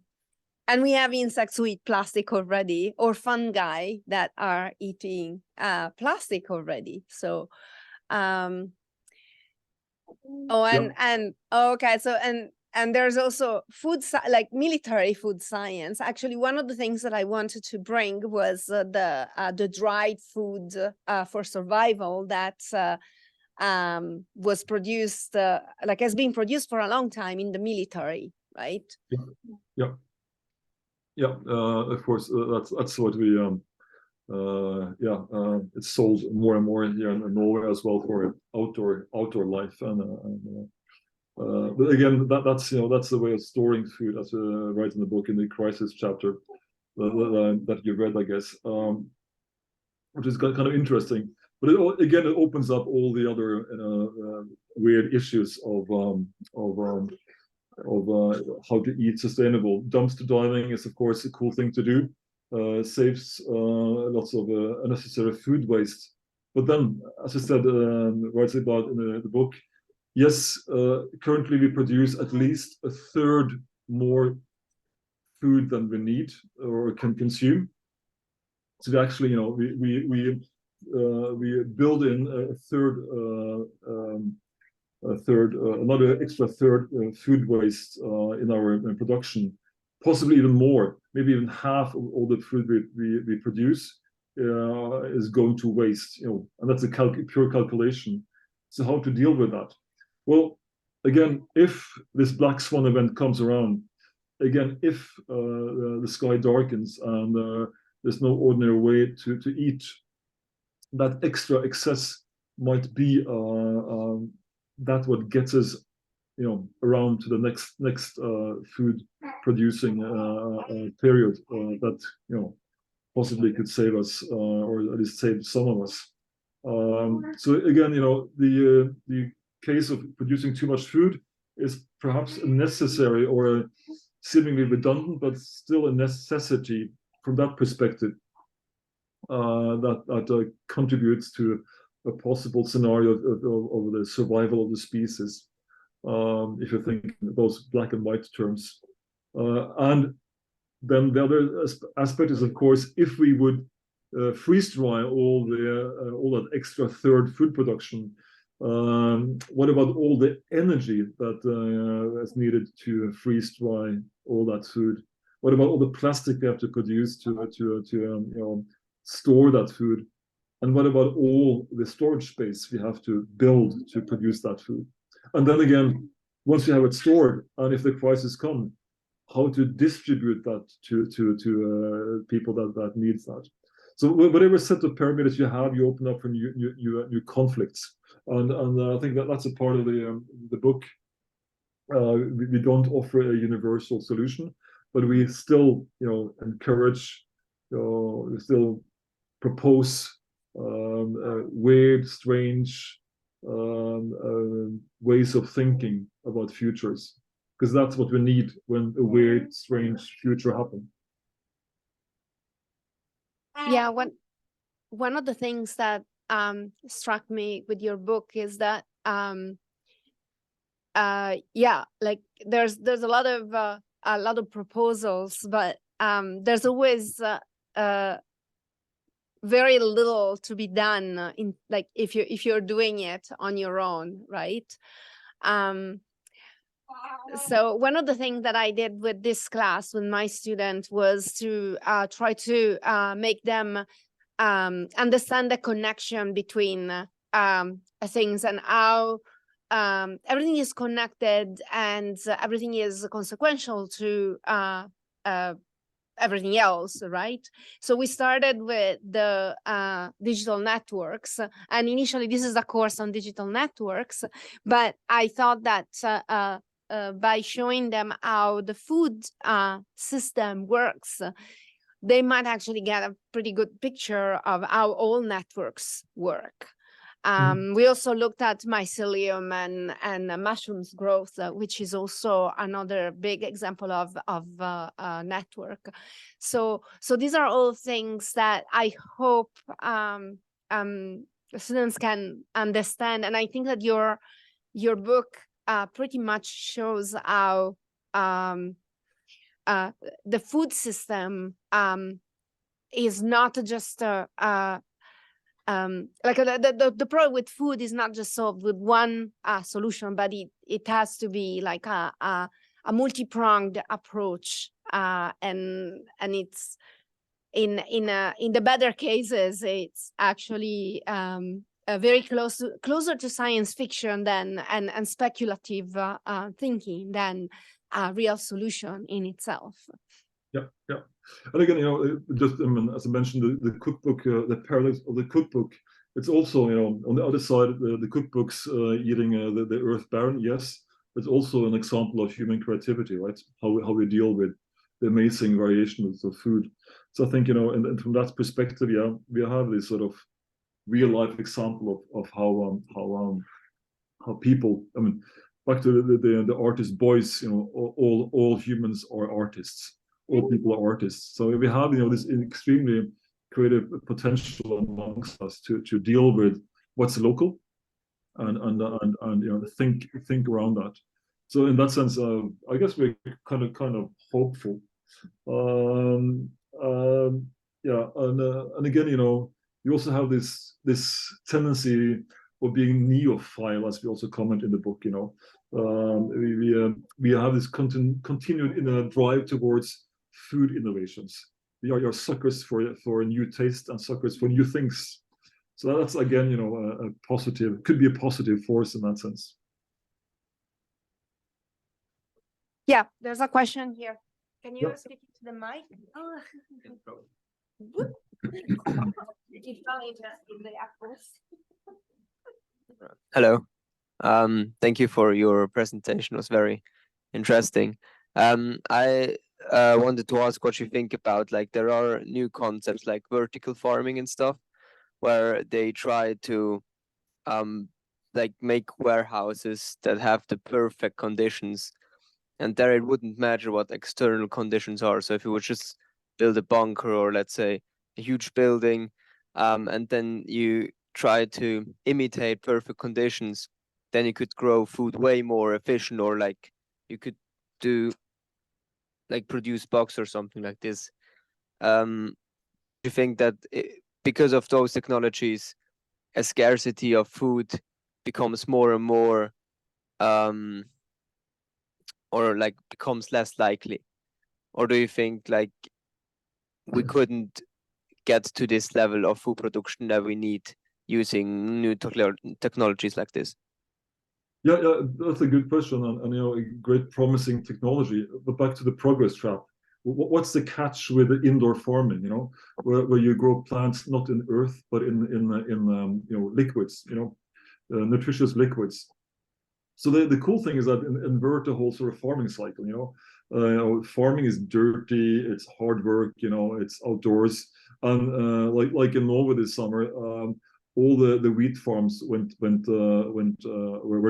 we have insects who eat plastic already, or fungi that are eating plastic already. So, and there's also like military food science. Actually, one of the things that I wanted to bring was the dried food for survival that was produced, like has been produced for a long time in the military, right? Yeah. Of course, that's what we it's sold more and more here in Norway as well for outdoor life and. But again, that's you know, that's the way of storing food, as write in the book in the crisis chapter that you read, I guess, which is kind of interesting. But again, it opens up all the other weird issues of how to eat sustainable. Dumpster diving is, of course, a cool thing to do. Saves lots of unnecessary food waste. But then, as I said, writes about in the book. Yes, currently we produce at least a third more food than we need or can consume. So we actually, you know, we build in another extra third food waste in our production, possibly even more, maybe even half of all the food we produce is going to waste, you know, and that's a pure calculation. So how to deal with that? Well, again, if this black swan event comes around, again, if the sky darkens and there's no ordinary way to eat, that extra excess might be that what gets us, you know, around to the next food producing period that, you know, possibly could save us or at least save some of us. So again, you know, the case of producing too much food is perhaps a necessary or a seemingly redundant, but still a necessity from that perspective. that contributes to a possible scenario of the survival of the species. If you think in those black and white terms. And then the other aspect is, of course, if we would freeze dry all that extra third food production, what about all the energy that is needed to freeze dry all that food? What about all the plastic we have to produce to store that food? And what about all the storage space we have to build to produce that food? And then again, once you have it stored, and if the crisis come, how to distribute that to people that needs that. So whatever set of parameters you have, you open up for new conflicts, and I think that's a part of the book. We don't offer a universal solution, but we still encourage, we still propose weird, strange ways of thinking about futures, because that's what we need when a weird, strange future happens. Yeah, one of the things that struck me with your book is that yeah, like there's a lot of proposals, but there's always very little to be done in, like, if you're doing it on your own, right? So one of the things that I did with this class with my student was to try to make them understand the connection between things and how everything is connected and everything is consequential to everything else, right? So we started with the digital networks, and initially this is a course on digital networks, but I thought that by showing them how the food system works, they might actually get a pretty good picture of how all networks work. We also looked at mycelium and mushrooms growth, which is also another big example of network. So these are all things that I hope students can understand, and I think that your book pretty much shows how the food system is not just like the problem with food is not just solved with one solution, but it has to be like a multi-pronged approach, and it's in the better cases, it's actually very closer to science fiction than and speculative thinking than a real solution in itself. Yeah. And again, just as I mentioned, the cookbook, the paradox of the cookbook, it's also, on the other side, the cookbooks eating the earth barren, yes, it's also an example of human creativity, right? How we deal with the amazing variations of food. So I think, and from that perspective, yeah, we have this sort of real life example of how people, back to the artist boys, all humans are artists. All people are artists. So we have, this extremely creative potential amongst us to deal with what's local and think around that. So in that sense, I guess we're kind of hopeful. Yeah, and again, you also have this tendency of being neophile, as we also comment in the book. We have this continued in a drive towards food innovations. We are suckers for a new taste and suckers for new things. So that's again, a positive, could be a positive force in that sense. Yeah, there's a question here. Can you speak to the mic? Oh. Hello. Thank you for your presentation. It was very interesting. I wanted to ask what you think about, like, there are new concepts like vertical farming and stuff, where they try to like make warehouses that have the perfect conditions, and there it wouldn't matter what external conditions are. So if you would just build a bunker, or let's say a huge building, and then you try to imitate perfect conditions, then you could grow food way more efficient, or like you could do like produce bugs or something like this. You think that because of those technologies, a scarcity of food becomes more and more, or like becomes less likely? Or do you think like we couldn't get to this level of food production that we need using new technologies like this? Yeah, yeah, that's a good question, and you know, a great promising technology. But back to the progress trap. What's the catch with the indoor farming? You know, where you grow plants not in earth but in you know, liquids. You know, nutritious liquids. So the cool thing is that invert the whole sort of farming cycle. You know, farming is dirty, it's hard work. You know, it's outdoors, and like in Norway this summer. All the wheat farms were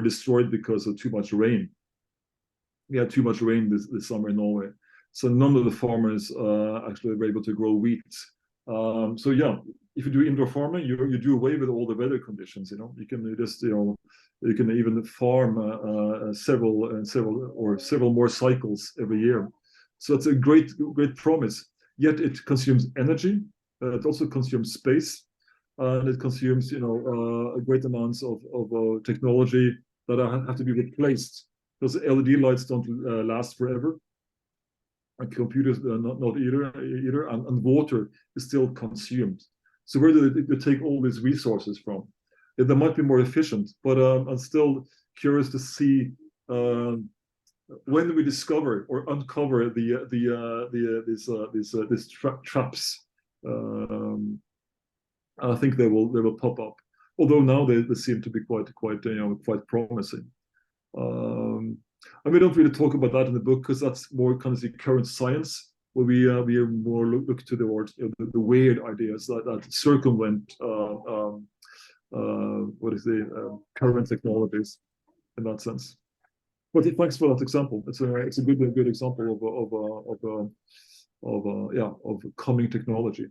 destroyed because of too much rain. We had too much rain this summer in Norway, so none of the farmers actually were able to grow wheat. So yeah, if you do indoor farming, you do away with all the weather conditions. You know, you can just, you know, you can even farm several more cycles every year. So it's a great promise. Yet it consumes energy. It also consumes space. And it consumes, you know, a great amounts of technology that have to be replaced, because LED lights don't last forever, and computers not either, and water is still consumed. So where do they take all these resources from? They might be more efficient, but I'm still curious to see when we discover or uncover these traps. I think they will pop up. Although now they seem to be quite you know, quite promising. And we don't really talk about that in the book, because that's more kind of the current science, where we are more look to the weird ideas that circumvent what is the current technologies in that sense. But thanks for that example. It's a good example of coming technology.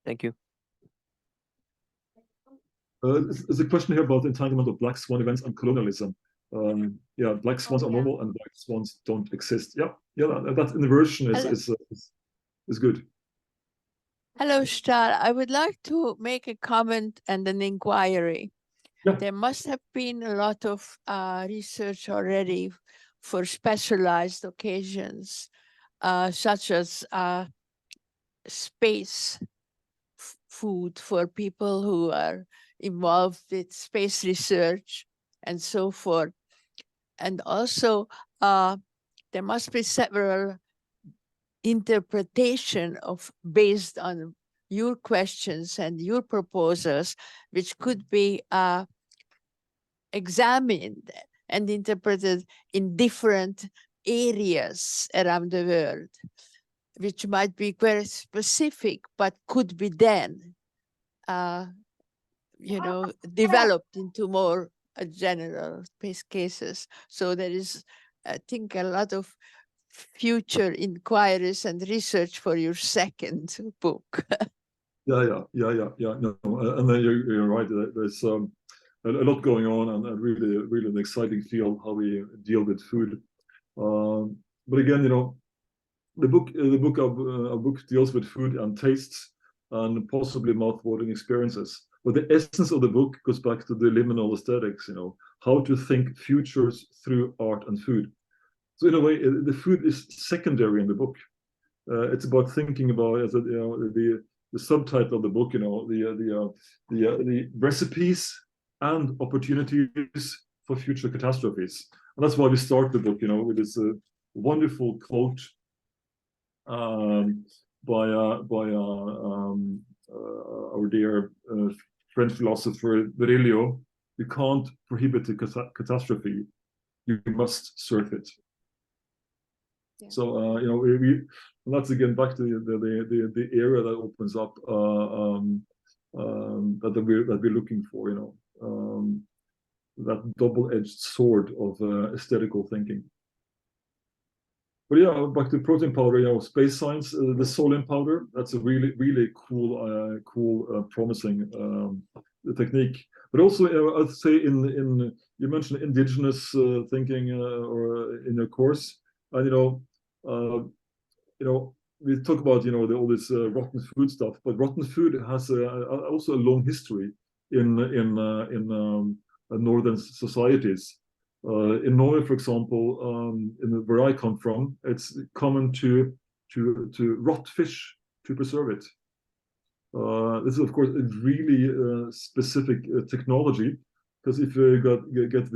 Thank you. There's a question here about the entanglement of black swan events and colonialism. Yeah, black swans are normal and white swans don't exist. Yeah, that inversion is good. Hello, Star. I would like to make a comment and an inquiry. Yeah. There must have been a lot of research already for specialized occasions, such as space food for people who are involved with space research and so forth. And also, there must be several interpretation based on your questions and your proposals, which could be examined and interpreted in different areas around the world, which might be very specific, but could be then, you know, developed into more general cases. So there is, I think, a lot of future inquiries and research for your second book. Yeah. No, and then you're right. There's a lot going on, and really an exciting field how we deal with food. But again, you know, the book deals with food and tastes and possibly mouth-watering experiences. But the essence of the book goes back to the liminal aesthetics. You know, how to think futures through art and food. So in a way, the food is secondary in the book. It's about thinking about, as you know, the subtitle of the book. You know, the recipes and opportunities for future catastrophes. And that's why we start the book, you know, with this wonderful quote by our dear French philosopher Virilio: "You can't prohibit a catastrophe; you must surf it." Yeah. So you know, and that's again back to the area that opens up that we're looking for. You know, that double-edged sword of aesthetical thinking. But yeah, back to protein powder, you know, space science, the Solin powder, that's a really, really cool, promising technique. But also, I'd say in you mentioned indigenous thinking or in your course, and we talk about all this rotten food stuff, but rotten food has also a long history in northern societies. In Norway, for example, where I come from, it's common to rot fish to preserve it. This is, of course, a really specific technology, because if you get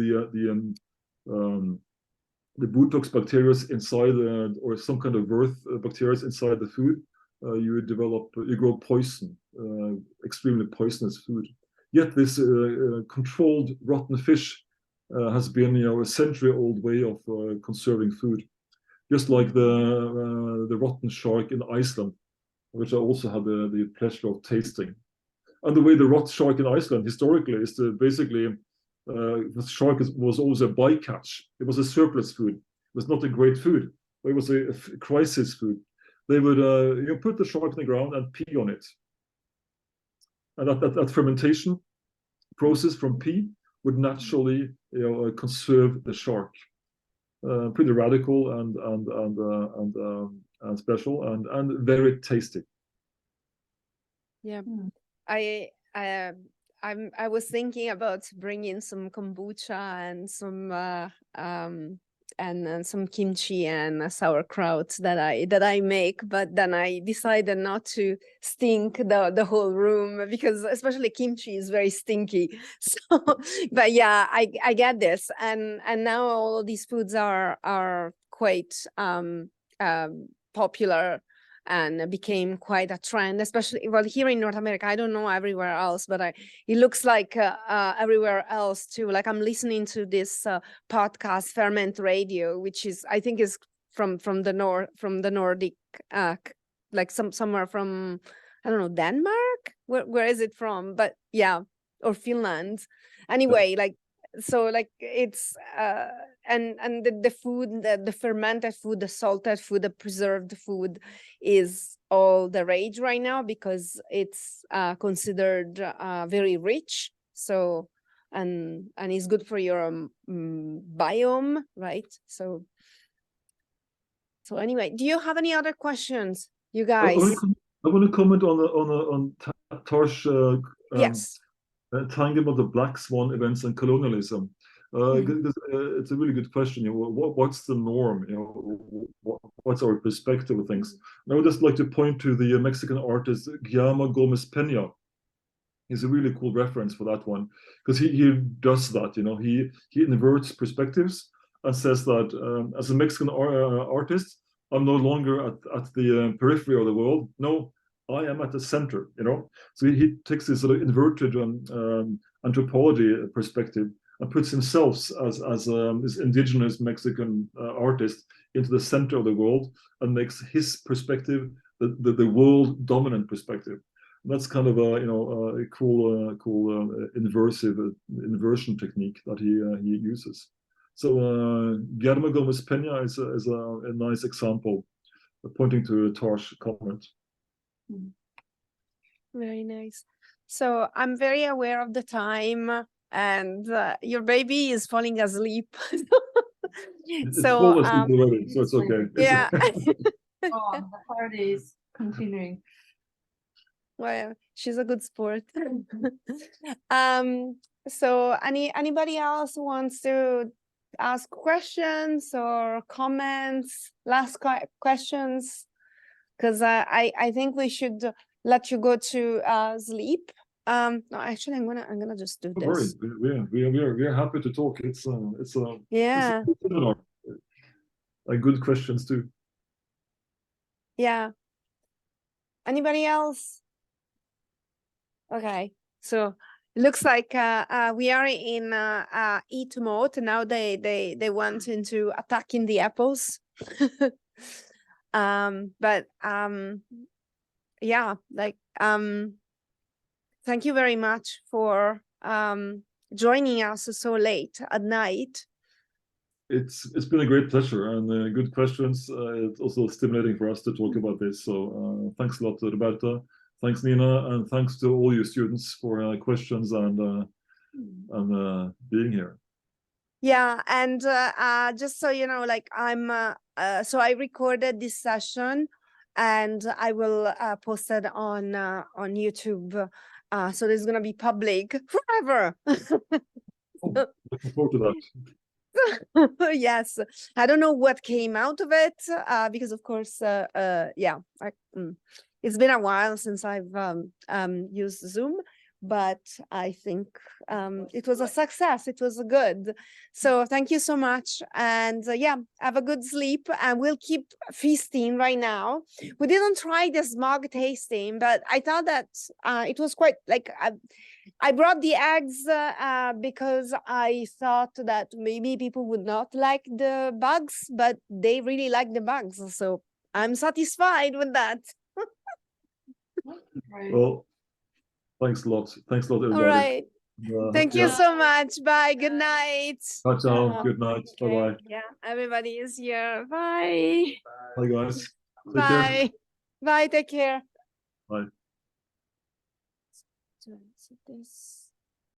the Botox bacteria inside, or some kind of worth bacteria inside the food, you grow poison, extremely poisonous food. Yet this controlled rotten fish has been, a century-old way of conserving food, just like the rotten shark in Iceland, which I also had the pleasure of tasting. And the way the rotten shark in Iceland historically is basically the shark was always a bycatch. It was a surplus food. It was not a great food, but it was a crisis food. They would put the shark in the ground and pee on it, and that fermentation process from pee would naturally conserve the shark. Pretty radical and special and very tasty. Yeah, I was thinking about bringing some kombucha and some kimchi and sauerkraut that I make, but then I decided not to stink the whole room, because especially kimchi is very stinky. So, but yeah, I get this, and now all of these foods are quite popular and became quite a trend, especially here in North America. I don't know everywhere else, but it looks like everywhere else too. Like, I'm listening to this podcast, Ferment Radio, which is, I think, is from the Nordic, like somewhere from, I don't know, Denmark. Where is it from? But yeah, or Finland. Anyway, it's and the food, the fermented food, the salted food, the preserved food is all the rage right now, because it's considered very rich. So and it's good for your biome, right? So anyway, do you have any other questions, you guys? I want to comment on Tarsh. Yes. Talking about the Black Swan events and colonialism. It's a really good question. What's the norm? What's our perspective of things? And I would just like to point to the Mexican artist Guillermo Gomez Peña. He's a really cool reference for that one, because he does that. He inverts perspectives and says that as a Mexican artist, I'm no longer at the periphery of the world. No, I am at the center. So he takes this sort of inverted anthropology perspective and puts himself as this indigenous Mexican artist into the center of the world, and makes his perspective the world dominant perspective. And that's kind of a cool inversion technique that he uses. So Guillermo Gomez Peña is a nice example, pointing to a Tarsh comment. Very nice. So I'm very aware of the time, and your baby is falling asleep. It's full asleep already, so it's okay. Yeah. The party is continuing. Well, she's a good sport. So anybody else wants to ask questions or comments? Last questions, because I think we should let you go to sleep. No, actually, I'm gonna just do this. We're happy to talk. It's yeah. It's a seminar. Good questions too. Yeah. Anybody else? Okay, so it looks like we are in eat mode now. They went into attacking the apples. But yeah, thank you very much for joining us so late at night. it's been a great pleasure and good questions. It's also stimulating for us to talk about this. So thanks a lot, Roberta. Thanks, Nina, and thanks to all you students for questions and being here. Yeah, and just so you know, like so I recorded this session, and I will post it on YouTube. So this is gonna be public forever. Oh, looking forward to that. Yes, I don't know what came out of it because of course yeah, it's been a while since I've used Zoom, but I think it was a success. It was good. So thank you so much, and yeah, have a good sleep, and we'll keep feasting right now. We didn't try the smog tasting, but I thought that it was quite like I brought the eggs because I thought that maybe people would not like the bugs, but they really like the bugs. So I'm satisfied with that. Right. Well, thanks a lot. Thanks a lot, All everybody. right. Thank you Yeah. so much. Bye. Good night. Ciao, ciao. Good night. Okay. Bye-bye. Yeah, everybody is here. Bye. Bye, guys. Take care. Bye. Bye. Take care. Bye. So this.